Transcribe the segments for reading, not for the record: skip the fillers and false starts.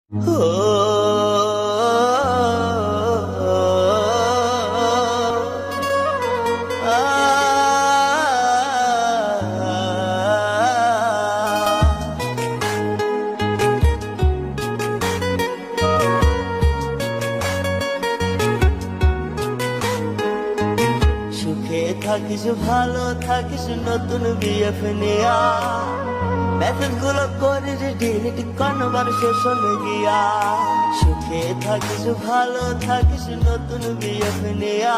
সুখে থাকিস ভালো থাকিস নতুন বিএফ নেয়া মেসেজ গুলো করিস ডিলিট কনভারসেশন গিয়া সুখে থাকিস ভালো থাকিস নতুন বিএফ নেয়া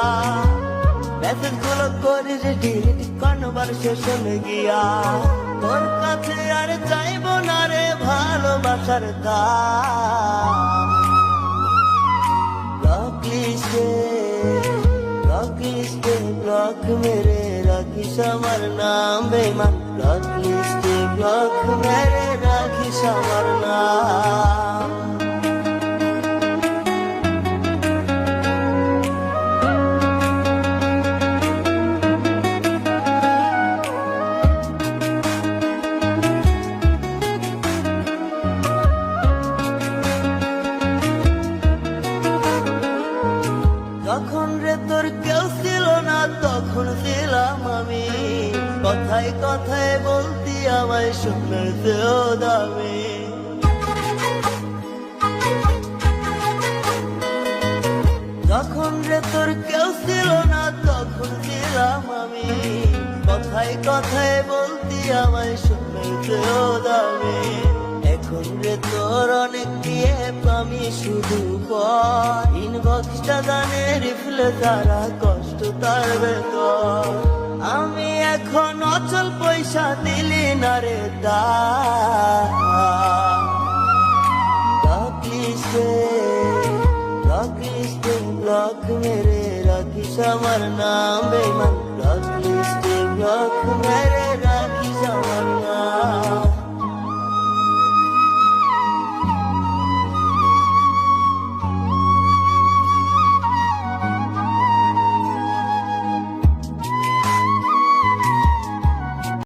মেসেজ গুলো করিস ডিলিট কনভারসেশন গিয়া তোর কাছে আর চাইব না রে ভালোবাসার দাম ব্লক মেরে রাখিস আমার নাম বেমান ব্লক লিস্টে ব্লক মেরে রাখিস আমার নাম যখন রে তোর কেউ ছিল না তখন ছিলাম আমি কথায় কথায় বলতি আমায় শুনতেও দামি যখন রে তোর কেউ ছিল না তখন ছিলাম আমি কথায় কথায় বলতি আমায় শুনতেও দামি এখন রে তোর অনেক দিয়ে আমি শুধু ইনবক্সটা জানে রিফলে তারা কষ্ট তার ভেতর আমি এখন অচল পয়সা দিলি না রে ব্লক মেরে রাখিস আমার নাম বেমান ব্লক লিস্টে ব্লক মেরে